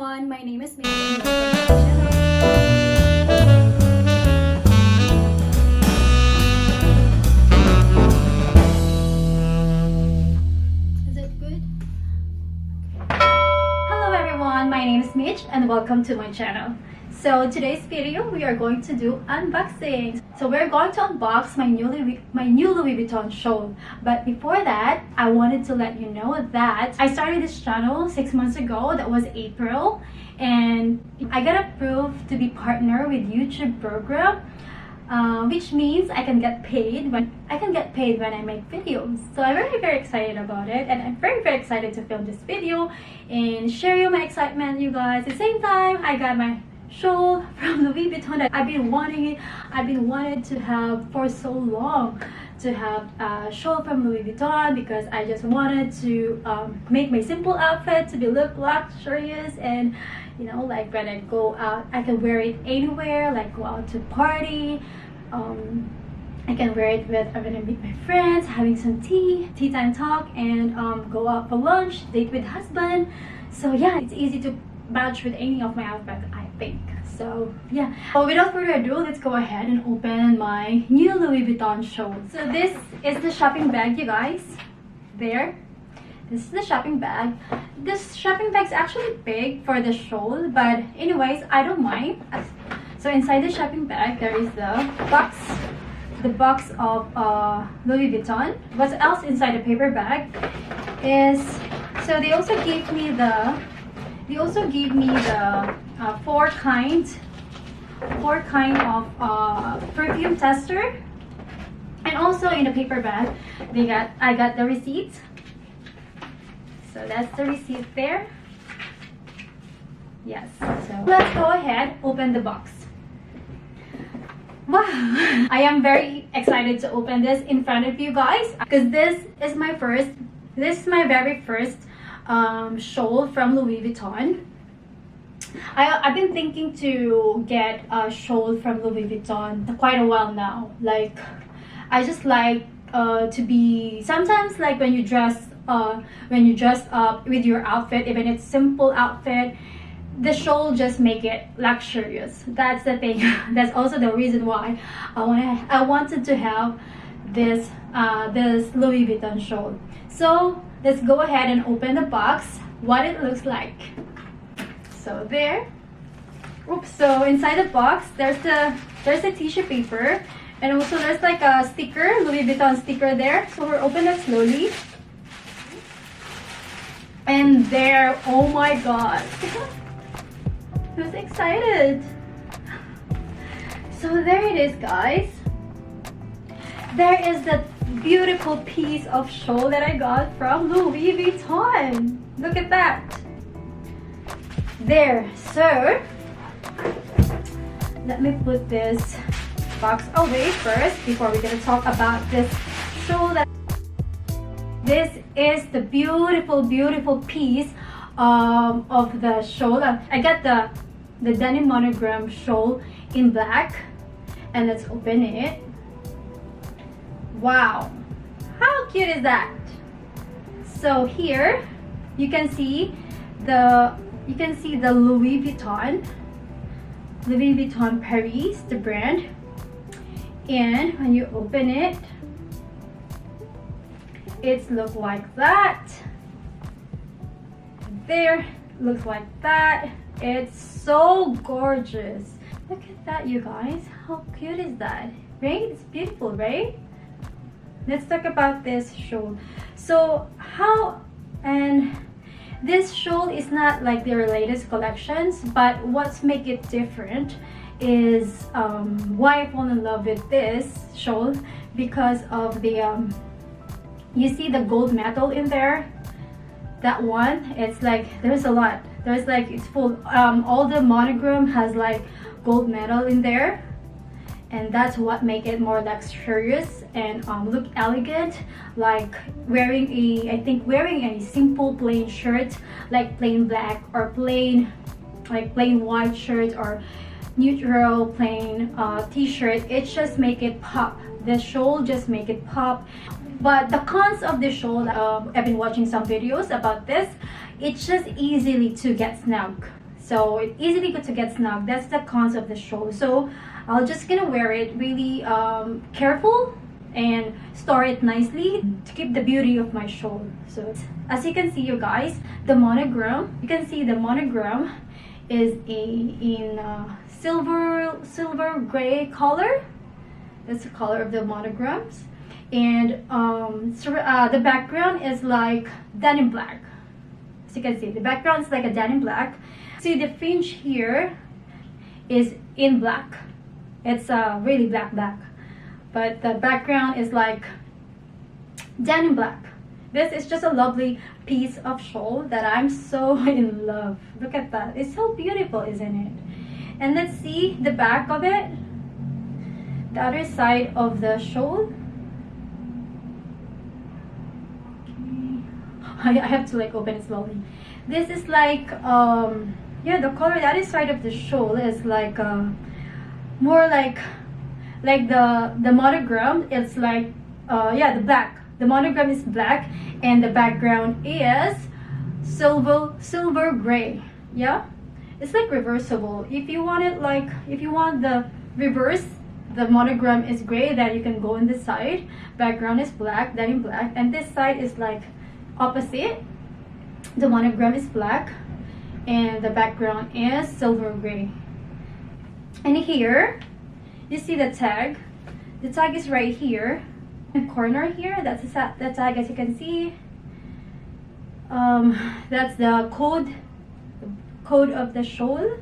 everyone, my name is Mitch and welcome to my channel. Is it good? Hello everyone, my name is Mitch and welcome to my channel. So today's video we are going to do unboxing. So we're going to unbox my new Louis Vuitton shawl. But before that, I wanted to let you know that I started this channel 6 months ago. That was April, and I got approved to be partner with YouTube program, which means I can get paid when I make videos. So I'm very excited about it, and I'm very excited to film this video and share you my excitement, you guys. At the same time, I got my shawl from Louis Vuitton that I've been wanting to have for so long, to have a shawl from Louis Vuitton, because I just wanted to make my simple outfit to look luxurious, and you know, like when I go out I can wear it anywhere, like go out to party. I can wear it when I meet my friends, having some tea time talk, and go out for lunch, date with husband. So yeah, it's easy to match with any of my outfits, I think. So yeah, but without further ado, let's go ahead and open my new Louis Vuitton shawl. So this is the shopping bag, you guys. This is the shopping bag. This shopping bag is actually big for the shawl, but anyways, I don't mind. So inside the shopping bag there is the box of Louis Vuitton. What else inside the paper bag is, so they also gave me the four kind of perfume tester, and also in the paper bag I got the receipt. So that's the receipt there. Yes, so let's go ahead, open the box. Wow, I am very excited to open this in front of you guys, because this is my very first shawl from Louis Vuitton. I've been thinking to get a shawl from Louis Vuitton quite a while now. Like, I just like to be, sometimes like when you dress up with your outfit, even it's simple outfit, the shawl just make it luxurious. That's the thing. That's also the reason why I wanted to have this Louis Vuitton shawl. So let's go ahead and open the box, what it looks like. So there. Oops. So inside the box there's a tissue paper, and also there's like a sticker, Louis Vuitton sticker there. So we'll open it slowly. And there, oh my god. I was excited. So there it is, guys. There is that beautiful piece of shawl that I got from Louis Vuitton. Look at that. There. So let me put this box away first before we're gonna talk about this shawl. This is the beautiful piece of the shawl. I got the Denim Monogram Shawl in black, and let's open it. Wow, how cute is that? So here you can see the Louis Vuitton Paris, the brand. And when you open it, it looks like that. There, looks like that. It's so gorgeous. Look at that, you guys. How cute is that? Right? It's beautiful, right? Let's talk about this shawl. So this shawl is not like their latest collections, but what's make it different is why I fall in love with this shawl, because of the you see the gold metal in there. That one, it's like there's a lot. There's like, it's full. All the monogram has like gold metal in there, and that's what make it more luxurious and look elegant. Like wearing a simple plain shirt, like plain black or plain white shirt, or neutral plain t-shirt, it just make it pop. The shawl just make it pop. But the cons of the shawl, I've been watching some videos about this, it's just easily to get snug. so it's easily good to get snug. That's the cons of the shawl. So I'll just gonna wear it really careful and store it nicely to keep the beauty of my shawl. So as you can see, you guys, the monogram, you can see the monogram is in silver gray color. That's the color of the monograms. And the background is like denim black. As you can see, the background is like a denim black. See, the fringe here is in black. It's really black, but the background is like denim black. This is just a lovely piece of shawl that I'm so in love. Look at that. It's so beautiful, isn't it? And let's see the back of it, the other side of the shawl. I have to like open it slowly. This is like yeah, the color, the other side of the shawl is like more like the monogram. It's like yeah, the black. The monogram is black and the background is silver gray. Yeah, it's like reversible. If you want it like, if you want the reverse, the monogram is gray, then you can go on this side. Background is black, then in black, and this side is like opposite. The monogram is black and the background is silver gray. And here you see the tag. The tag is right here in the corner here. That's the tag, as you can see. That's the code of the shawl.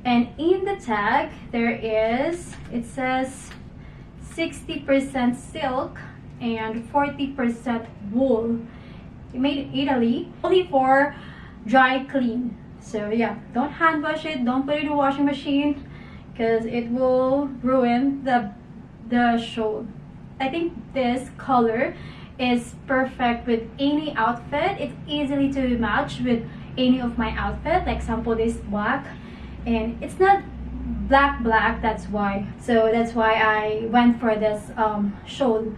And in the tag there is, it says 60% silk and 40% wool. Made in Italy, only for dry clean. So yeah, don't hand wash it, don't put it in the washing machine, because it will ruin the shawl. I think this color is perfect with any outfit. It's easily to match with any of my outfit. Like example, this black, and it's not black, that's why. So that's why I went for this shawl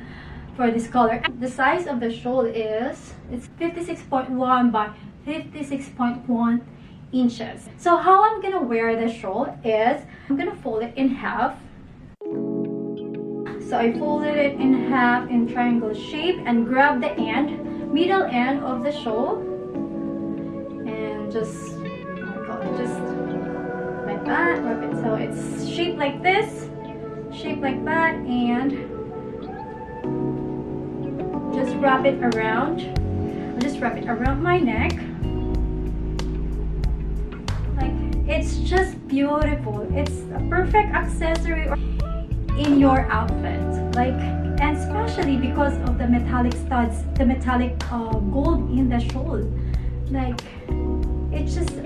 for this color. The size of the shawl is, it's 56.1 by 56.1 inches. So how I'm gonna wear the shawl is, I'm gonna fold it in half. So I folded it in half in triangle shape and grab the middle end of the shawl and just, oh my god, just like that, wrap it. So it's shaped like this, shaped like that, and just wrap it around. I'll just wrap it around my neck. Like, it's just beautiful. It's a perfect accessory in your outfit. Like, and especially because of the metallic studs, the metallic gold in the shawl. Like, it's just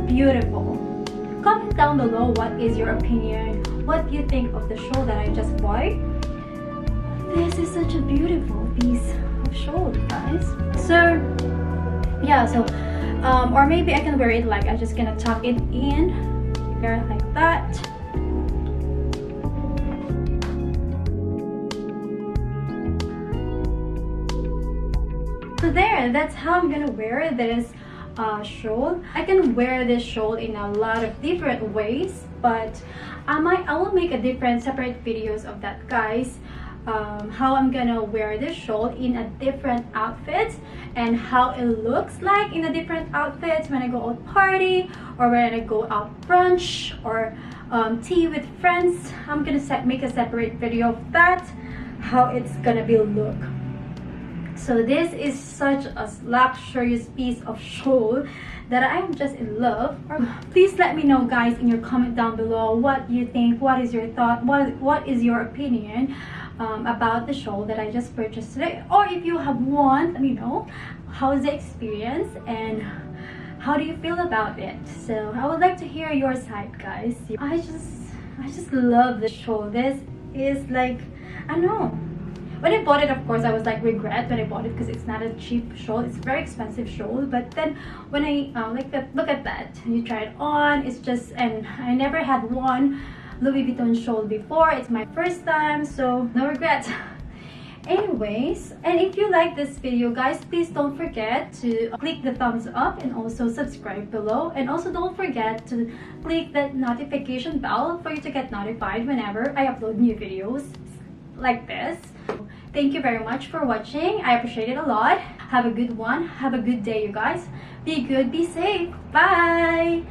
beautiful. Comment down below what is your opinion. What do you think of the shawl that I just bought? This is such a beautiful piece of shawl, guys. So yeah, so or maybe I can wear it like, I'm just gonna tuck it in there like that. So there, that's how I'm gonna wear this shawl. I can wear this shawl in a lot of different ways, but I will make a different separate videos of that, guys. How I'm gonna wear this shawl in a different outfit and how it looks like in a different outfit when I go out party or when I go out brunch or tea with friends. I'm gonna make a separate video of that, how it's gonna be look. So this is such a luxurious piece of shawl that I am just in love. Please let me know, guys, in your comment down below what you think, what is your thought, what is your opinion about the shawl that I just purchased today. Or if you have one, let me know how is the experience and how do you feel about it. So I would like to hear your side, guys. I just love the shawl. This is like, I don't know, when I bought it, of course I was like regret when I bought it because it's not a cheap shawl, it's a very expensive shawl. But then when I look at that, you try it on, it's just, and I never had one Louis Vuitton shawl before. It's my first time, so no regret. Anyways, and if you like this video, guys, please don't forget to click the thumbs up and also subscribe below, and also don't forget to click that notification bell for you to get notified whenever I upload new videos like this. Thank you very much for watching. I appreciate it a lot. Have a good one. Have a good day, you guys. Be good, be safe. Bye.